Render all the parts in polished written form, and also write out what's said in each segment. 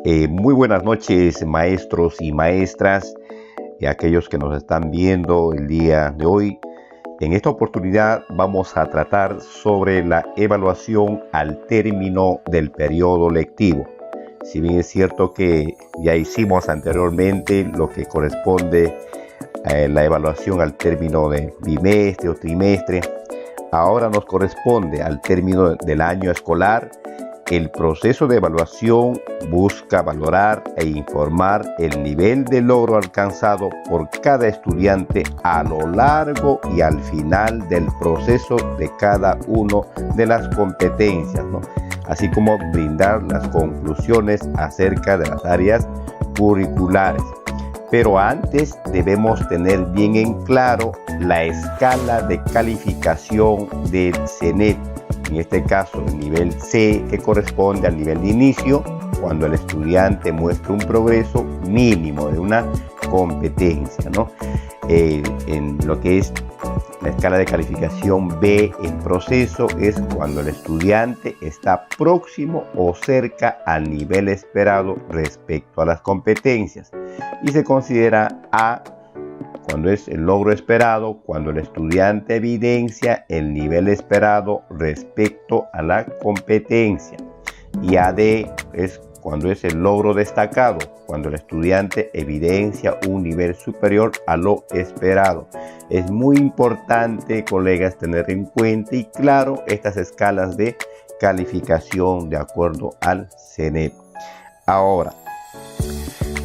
Muy buenas noches, maestros y maestras y aquellos que nos están viendo el día de hoy. En esta oportunidad vamos a tratar sobre la evaluación al término del periodo lectivo. Si bien es cierto que ya hicimos anteriormente lo que corresponde a la evaluación al término de bimestre o trimestre, ahora nos corresponde al término del año escolar. El proceso de evaluación busca valorar e informar el nivel de logro alcanzado por cada estudiante a lo largo y al final del proceso de cada una de las competencias, ¿no? Así como brindar las conclusiones acerca de las áreas curriculares. Pero antes debemos tener bien en claro la escala de calificación del CENEP. En este caso, el nivel C, que corresponde al nivel de inicio, cuando el estudiante muestra un progreso mínimo de una competencia, ¿no? En lo que es la escala de calificación B en proceso es cuando el estudiante está próximo o cerca al nivel esperado respecto a las competencias, y se considera A cuando es el logro esperado, cuando el estudiante evidencia el nivel esperado respecto a la competencia. Y AD es cuando es el logro destacado, cuando el estudiante evidencia un nivel superior a lo esperado. Es muy importante, colegas, tener en cuenta y claro estas escalas de calificación de acuerdo al CENEP. Ahora,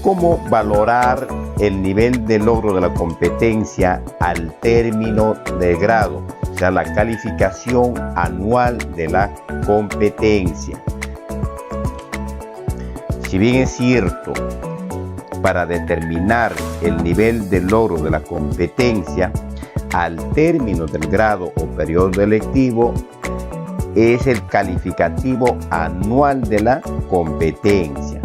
¿cómo valorar el nivel de logro de la competencia al término del grado? O sea, la calificación anual de la competencia. Si bien es cierto, para determinar el nivel de logro de la competencia al término del grado o periodo lectivo, es el calificativo anual de la competencia.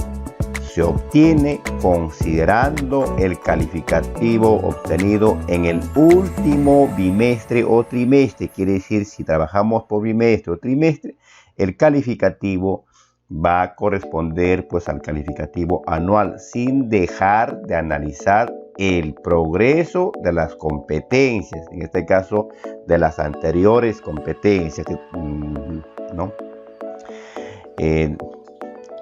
Se obtiene considerando el calificativo obtenido en el último bimestre o trimestre. Quiere decir, si trabajamos por bimestre o trimestre, el calificativo va a corresponder pues al calificativo anual, sin dejar de analizar el progreso de las competencias, en este caso de las anteriores competencias, ¿no?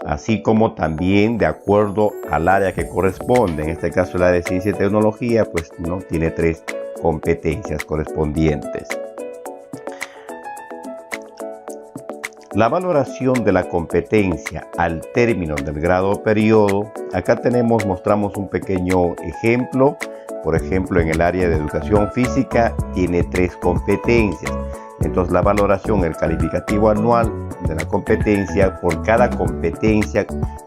Así como también de acuerdo al área que corresponde. En este caso el área de ciencia y tecnología pues no tiene 3 competencias correspondientes. La valoración de la competencia al término del grado o periodo. Acá mostramos un pequeño ejemplo. Por ejemplo, en el área de educación física tiene 3 competencias. Entonces la valoración, el calificativo anual de la competencia, por cada competencia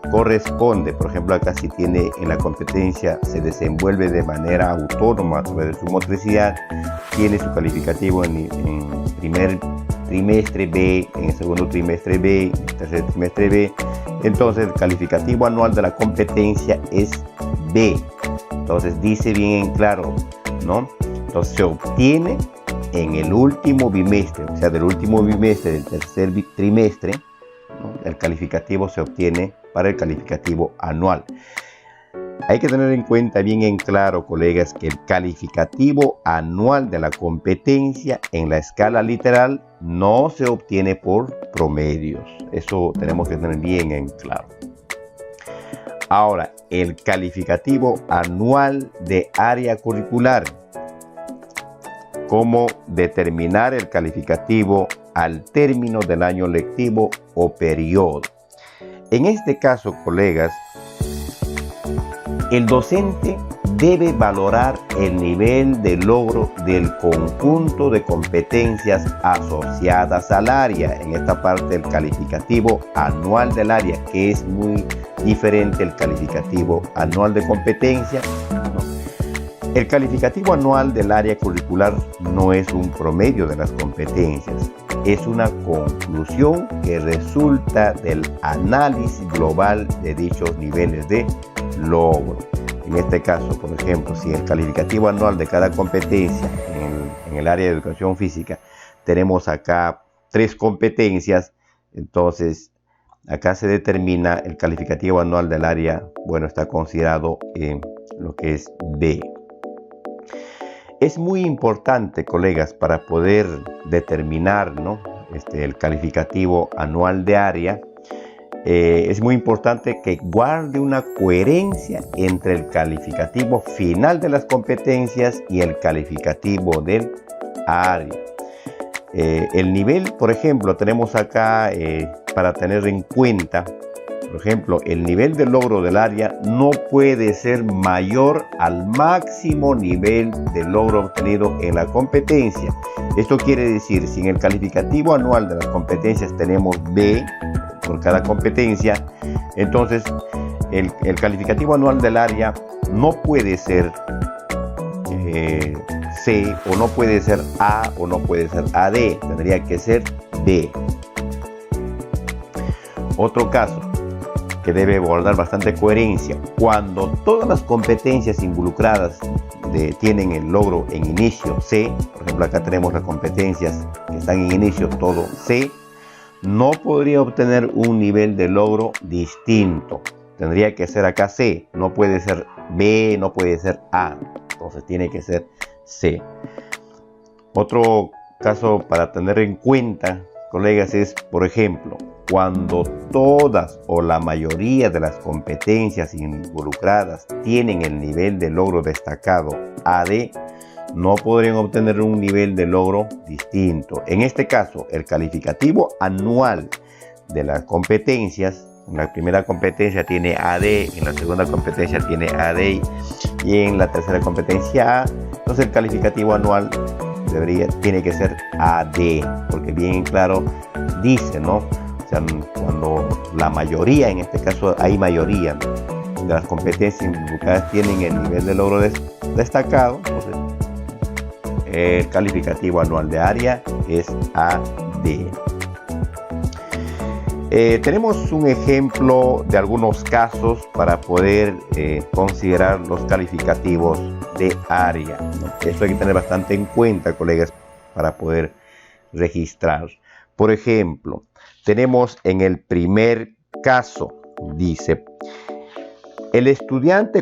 corresponde. Por ejemplo, acá si tiene en la competencia, se desenvuelve de manera autónoma a través de su motricidad, tiene su calificativo en primer trimestre B, en el segundo trimestre B, en el tercer trimestre B. Entonces el calificativo anual de la competencia es B. Entonces dice bien en claro, ¿no? Entonces se obtiene en el último bimestre, o sea, del último bimestre del tercer trimestre, ¿no? El calificativo se obtiene para el calificativo anual. Hay que tener en cuenta bien en claro, colegas, que el calificativo anual de la competencia en la escala literal no se obtiene por promedios. Eso tenemos que tener bien en claro. Ahora, el calificativo anual de área curricular. ¿Cómo determinar el calificativo al término del año lectivo o periodo? En este caso, colegas, el docente debe valorar el nivel de logro del conjunto de competencias asociadas al área. En esta parte, el calificativo anual del área, que es muy diferente al calificativo anual de competencia, ¿no? El calificativo anual del área curricular no es un promedio de las competencias, es una conclusión que resulta del análisis global de dichos niveles de logro. En este caso, por ejemplo, si el calificativo anual de cada competencia en el área de educación física tenemos acá 3 competencias, entonces acá se determina el calificativo anual del área, bueno, está considerado en lo que es B. Es muy importante, colegas, para poder determinar, ¿no?, el calificativo anual de área. Es muy importante que guarde una coherencia entre el calificativo final de las competencias y el calificativo del área. El nivel, por ejemplo, tenemos acá para tener en cuenta, por ejemplo, el nivel de logro del área no puede ser mayor al máximo nivel de logro obtenido en la competencia. Esto quiere decir, si en el calificativo anual de las competencias tenemos B por cada competencia, entonces el calificativo anual del área no puede ser C, o no puede ser A, o no puede ser AD, tendría que ser D. Otro caso que debe guardar bastante coherencia: cuando todas las competencias involucradas tienen el logro en inicio C, por ejemplo acá tenemos las competencias que están en inicio todo C, no podría obtener un nivel de logro distinto. Tendría que ser acá C, no puede ser B, no puede ser A, entonces tiene que ser C. Otro caso para tener en cuenta, colegas, es, por ejemplo, cuando todas o la mayoría de las competencias involucradas tienen el nivel de logro destacado AD, no podrían obtener un nivel de logro distinto. En este caso, el calificativo anual de las competencias, en la primera competencia tiene AD, en la segunda competencia tiene AD y en la tercera competencia A, entonces el calificativo anual tiene que ser AD, porque bien claro dice, ¿no? O sea, cuando la mayoría, en este caso hay mayoría de las competencias involucradas tienen el nivel de logro destacado, entonces el calificativo anual de área es AD. Tenemos un ejemplo de algunos casos para poder considerar los calificativos de área, ¿no? Esto hay que tener bastante en cuenta, colegas, para poder registrar. Por ejemplo, tenemos en el primer caso, dice,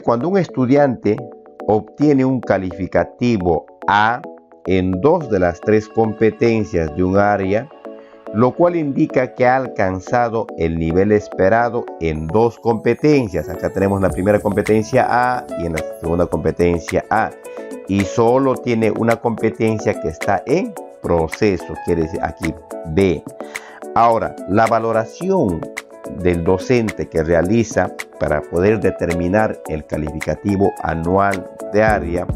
cuando un estudiante obtiene un calificativo A en 2 de las 3 competencias de un área, lo cual indica que ha alcanzado el nivel esperado en 2 competencias. Acá tenemos la primera competencia A y en la segunda competencia A, y solo tiene una competencia que está en proceso, quiere decir aquí B. Ahora, la valoración del docente que realiza para poder determinar el calificativo anual de área,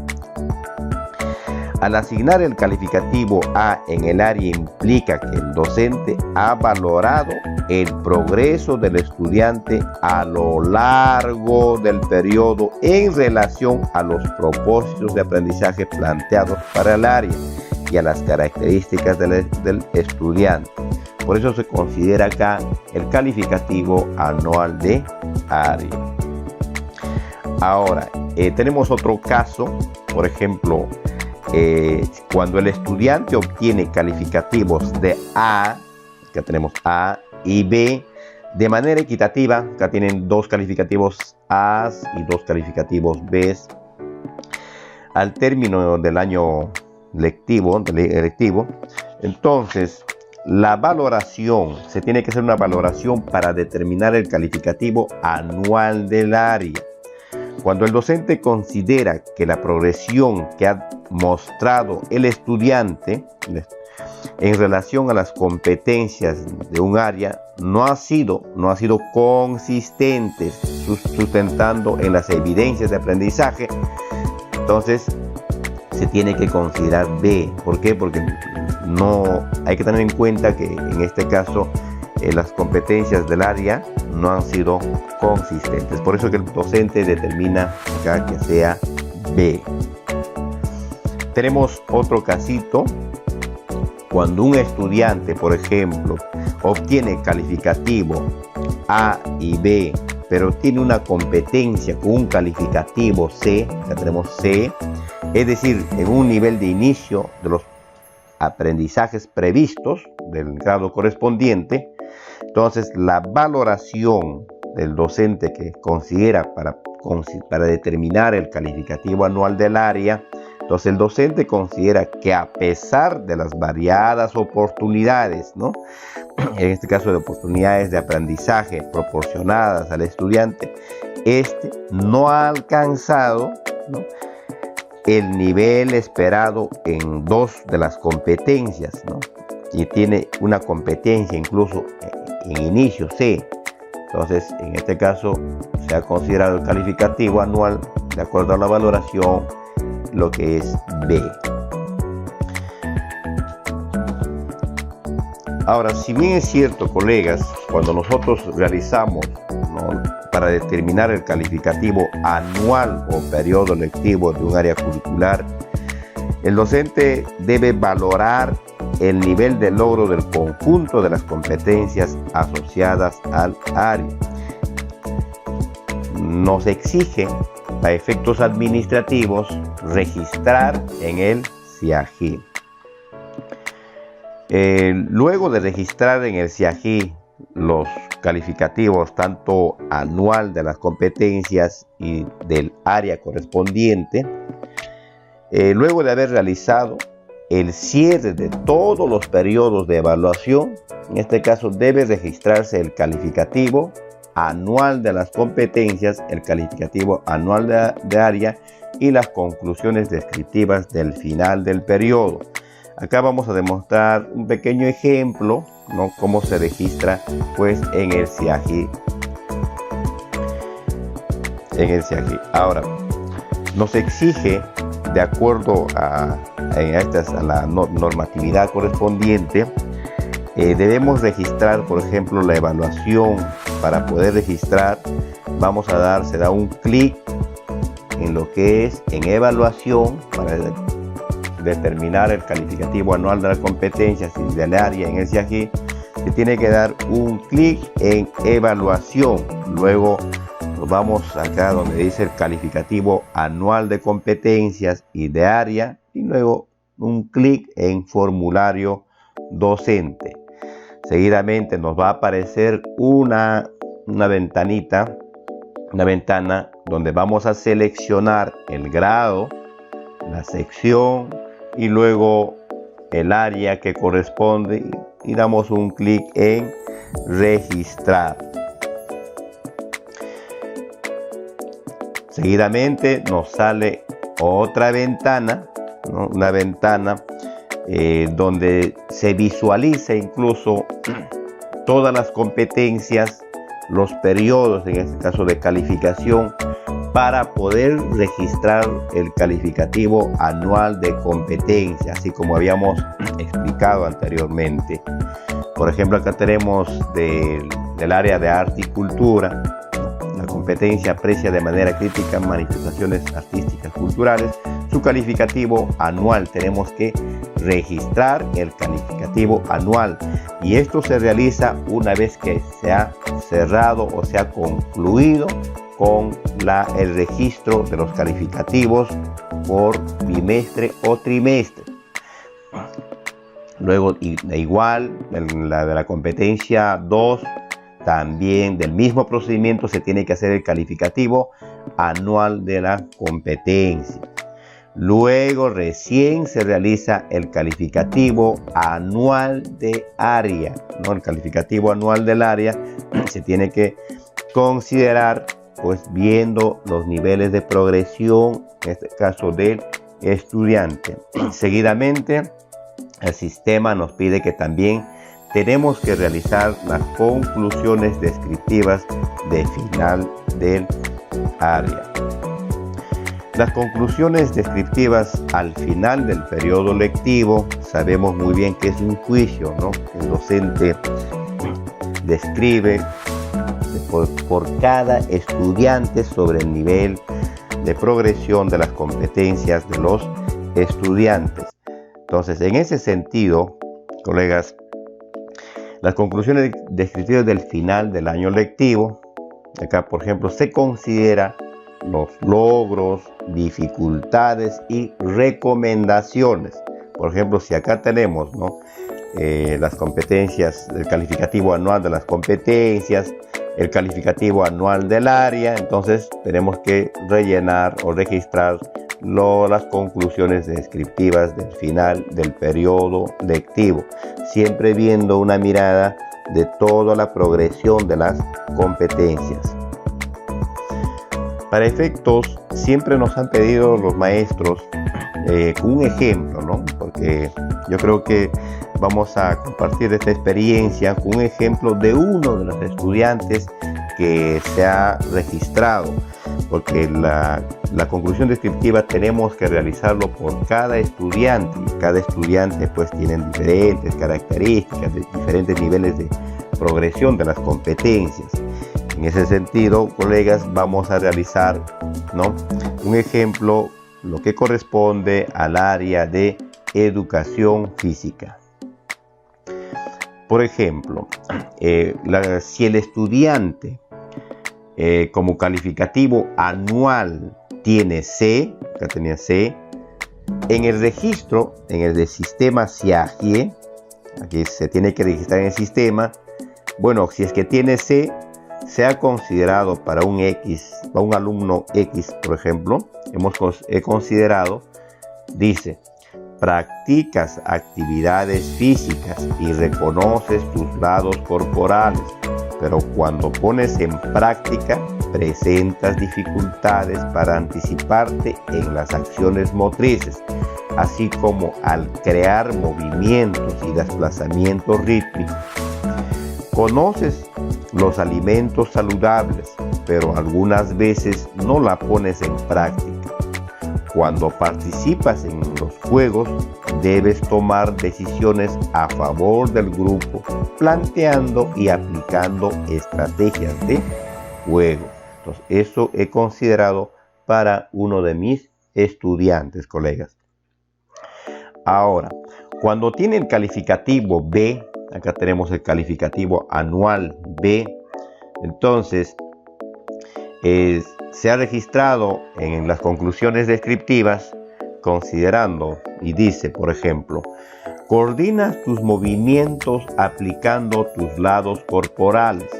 al asignar el calificativo A en el área, implica que el docente ha valorado el progreso del estudiante a lo largo del periodo en relación a los propósitos de aprendizaje planteados para el área y a las características del estudiante. Por eso se considera acá el calificativo anual de área. Ahora, tenemos otro caso, por ejemplo, cuando el estudiante obtiene calificativos de A, acá tenemos A y B, de manera equitativa, acá tienen 2 calificativos A y 2 calificativos B, al término del año lectivo, entonces la valoración, se tiene que hacer una valoración para determinar el calificativo anual del área. Cuando el docente considera que la progresión que ha mostrado el estudiante en relación a las competencias de un área no ha sido consistente, sustentando en las evidencias de aprendizaje, entonces se tiene que considerar B. ¿Por qué? Porque no hay que tener en cuenta que en este caso las competencias del área no han sido consistentes. Por eso que el docente determina acá que sea B. Tenemos otro casito. Cuando un estudiante, por ejemplo, obtiene calificativo A y B, pero tiene una competencia con un calificativo C, ya tenemos C, es decir, en un nivel de inicio de los aprendizajes previstos del grado correspondiente, Entonces, la valoración del docente que considera para determinar el calificativo anual del área, entonces el docente considera que a pesar de las variadas oportunidades, ¿no? En este caso de oportunidades de aprendizaje proporcionadas al estudiante, este no ha alcanzado, ¿no?, el nivel esperado en 2 de las competencias, ¿no?, y tiene una competencia incluso en inicio C. Entonces, en este caso, se ha considerado el calificativo anual de acuerdo a la valoración, lo que es B. Ahora, si bien es cierto, colegas, cuando nosotros realizamos, ¿no?, para determinar el calificativo anual o periodo lectivo de un área curricular, el docente debe valorar el nivel de logro del conjunto de las competencias asociadas al área. Nos exige, a efectos administrativos, registrar en el CIAGI. Luego de registrar en el CIAGI los calificativos tanto anual de las competencias y del área correspondiente, luego de haber realizado el cierre de todos los periodos de evaluación, en este caso debe registrarse el calificativo anual de las competencias, el calificativo anual de área y las conclusiones descriptivas del final del periodo. Acá vamos a demostrar un pequeño ejemplo, ¿no?, cómo se registra pues en el CIAGI. Ahora, nos exige, de acuerdo a la normatividad correspondiente, debemos registrar, por ejemplo, la evaluación. Para poder registrar, se da un clic en lo que es en evaluación para determinar el calificativo anual de las competencias y del área en el CIAGI. Se tiene que dar un clic en evaluación. Luego nos vamos acá donde dice el calificativo anual de competencias y de área, y luego un clic en formulario docente. Seguidamente nos va a aparecer una ventana donde vamos a seleccionar el grado, la sección y luego el área que corresponde, y damos un clic en registrar. Seguidamente nos sale otra ventana, ¿no?, una ventana donde se visualiza incluso todas las competencias, los periodos, en este caso de calificación, para poder registrar el calificativo anual de competencia, así como habíamos explicado anteriormente. Por ejemplo, acá tenemos del área de arte y cultura. La competencia aprecia de manera crítica manifestaciones artísticas culturales. Su calificativo anual, tenemos que registrar el calificativo anual, y esto se realiza una vez que se ha cerrado o se ha concluido con el registro de los calificativos por bimestre o trimestre. Luego, igual, en la de la competencia 2, también del mismo procedimiento se tiene que hacer el calificativo anual de la competencia. Luego recién se realiza el calificativo anual de área, ¿no? El calificativo anual del área se tiene que considerar pues viendo los niveles de progresión, en este caso del estudiante. Seguidamente, el sistema nos pide que también tenemos que realizar las conclusiones descriptivas de final del área. Las conclusiones descriptivas al final del periodo lectivo, sabemos muy bien que es un juicio, ¿no? El docente describe por cada estudiante sobre el nivel de progresión de las competencias de los estudiantes. Entonces, en ese sentido, colegas, las conclusiones descriptivas del final del año lectivo, acá por ejemplo se considera los logros, dificultades y recomendaciones. Por ejemplo, si acá tenemos, ¿no?, las competencias, el calificativo anual de las competencias, el calificativo anual del área. Entonces tenemos que rellenar o registrar las conclusiones descriptivas del final del periodo lectivo, siempre viendo una mirada de toda la progresión de las competencias. Para efectos, siempre nos han pedido los maestros un ejemplo, ¿no? Porque yo creo que vamos a compartir esta experiencia con un ejemplo de uno de los estudiantes que se ha registrado, porque la conclusión descriptiva tenemos que realizarlo por cada estudiante, y cada estudiante pues tienen diferentes características, diferentes niveles de progresión de las competencias. En ese sentido, colegas, vamos a realizar, ¿no?, un ejemplo, lo que corresponde al área de educación física. Por ejemplo, si el estudiante como calificativo anual tiene C, acá tenía C, en el registro, en el del sistema SIAGIE, aquí se tiene que registrar en el sistema. Bueno, si es que tiene C, se ha considerado para un X, para un alumno X, por ejemplo, he considerado, dice, practicas actividades físicas y reconoces tus lados corporales, pero cuando pones en práctica presentas dificultades para anticiparte en las acciones motrices, así como al crear movimientos y desplazamientos rítmicos. Conoces los alimentos saludables, pero algunas veces no la pones en práctica. Cuando participas en los juegos, debes tomar decisiones a favor del grupo, planteando y aplicando estrategias de juego. Entonces, eso he considerado para uno de mis estudiantes, colegas. Ahora, cuando tiene el calificativo B, acá tenemos el calificativo anual B, entonces se ha registrado en las conclusiones descriptivas considerando y dice, por ejemplo, coordinas tus movimientos aplicando tus lados corporales,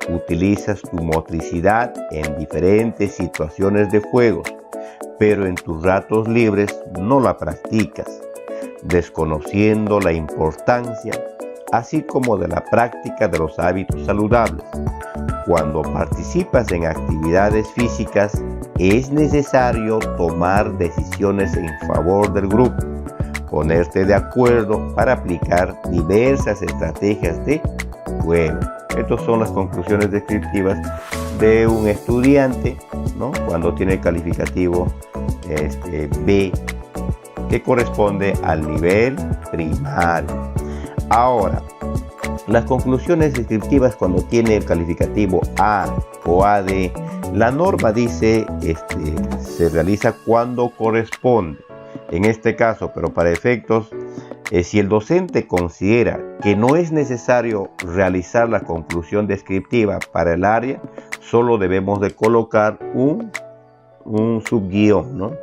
utilizas tu motricidad en diferentes situaciones de juego, pero en tus ratos libres no la practicas, desconociendo la importancia así como de la práctica de los hábitos saludables. Cuando participas en actividades físicas, es necesario tomar decisiones en favor del grupo, ponerte de acuerdo para aplicar diversas estrategias de juego. Estas son las conclusiones descriptivas de un estudiante, ¿no?, cuando tiene el calificativo B, que corresponde al nivel primario. Ahora, las conclusiones descriptivas cuando tiene el calificativo A o AD, la norma dice se realiza cuando corresponde. En este caso, pero para efectos, si el docente considera que no es necesario realizar la conclusión descriptiva para el área, solo debemos de colocar un subguión, ¿no?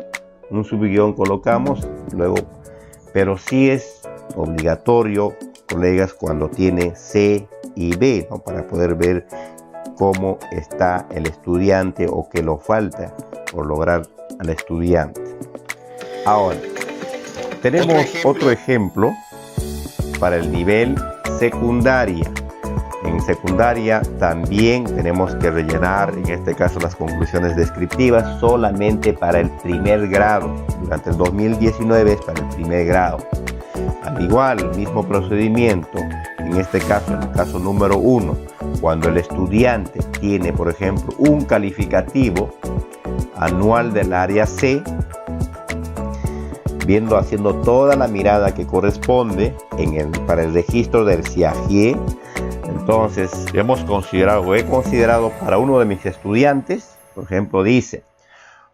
Un subguión colocamos luego, pero sí es obligatorio, colegas, cuando tiene C y B, ¿no?, para poder ver cómo está el estudiante o qué lo falta por lograr al estudiante. Ahora, tenemos otro ejemplo para el nivel secundaria. En secundaria también tenemos que rellenar, en este caso, las conclusiones descriptivas solamente para el primer grado. Durante el 2019 es para el primer grado. Al igual, el mismo procedimiento, en este caso, en el caso número 1, cuando el estudiante tiene, por ejemplo, un calificativo anual del área C, haciendo toda la mirada que corresponde para el registro del SIAGIE. Entonces, he considerado para uno de mis estudiantes, por ejemplo, dice,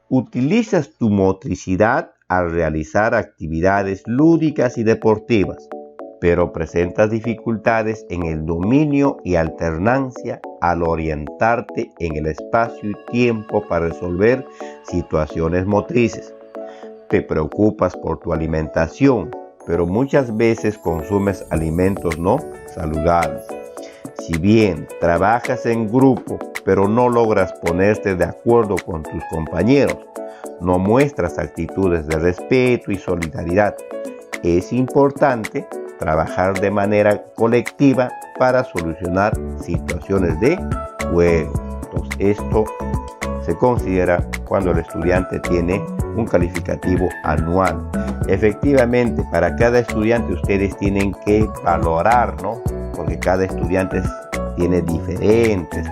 utilizas tu motricidad al realizar actividades lúdicas y deportivas, pero presentas dificultades en el dominio y alternancia al orientarte en el espacio y tiempo para resolver situaciones motrices. Te preocupas por tu alimentación, pero muchas veces consumes alimentos no saludables. Si bien trabajas en grupo, pero no logras ponerte de acuerdo con tus compañeros, no muestras actitudes de respeto y solidaridad, es importante trabajar de manera colectiva para solucionar situaciones de juego. Entonces, esto se considera cuando el estudiante tiene un calificativo anual. Efectivamente, para cada estudiante ustedes tienen que valorar, ¿no? Porque cada estudiante tiene diferentes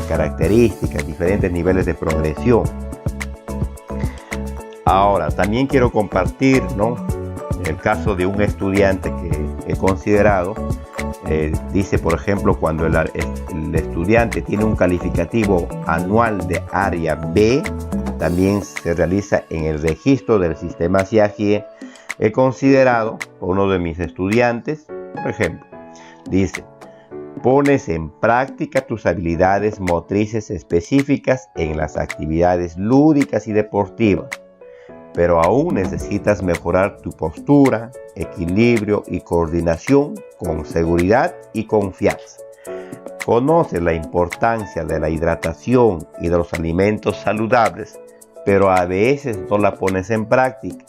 características, diferentes niveles de progresión. Ahora, también quiero compartir, ¿no?, el caso de un estudiante que he considerado. Dice, por ejemplo, cuando el estudiante tiene un calificativo anual de área B, también se realiza en el registro del sistema CIAGIE. He considerado por uno de mis estudiantes, por ejemplo, dice: pones en práctica tus habilidades motrices específicas en las actividades lúdicas y deportivas, pero aún necesitas mejorar tu postura, equilibrio y coordinación con seguridad y confianza. Conoces la importancia de la hidratación y de los alimentos saludables, pero a veces no la pones en práctica.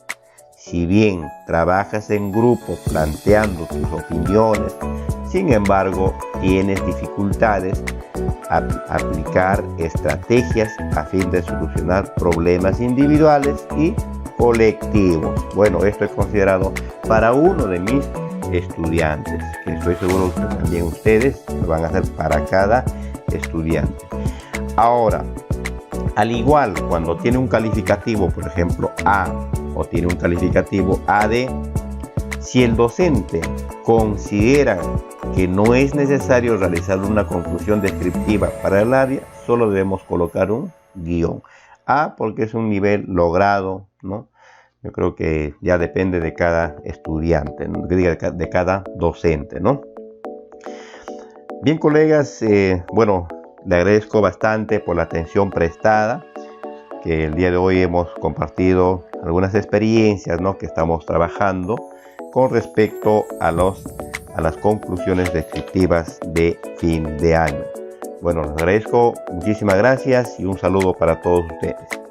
Si bien trabajas en grupo planteando tus opiniones, sin embargo, tienes dificultades a aplicar estrategias a fin de solucionar problemas individuales y colectivos. Bueno, esto es considerado para uno de mis estudiantes, que estoy seguro que también ustedes lo van a hacer para cada estudiante. Ahora, al igual, cuando tiene un calificativo, por ejemplo, A, o tiene un calificativo AD, si el docente considera que no es necesario realizar una conclusión descriptiva para el área, solo debemos colocar un guión. A, porque es un nivel logrado, ¿no? Yo creo que ya depende de cada estudiante, ¿no?, de cada docente, ¿no? Bien, colegas, bueno, le agradezco bastante por la atención prestada, que el día de hoy hemos compartido algunas experiencias, ¿no?, que estamos trabajando con respecto a las conclusiones descriptivas de fin de año. Bueno, les agradezco, muchísimas gracias y un saludo para todos ustedes.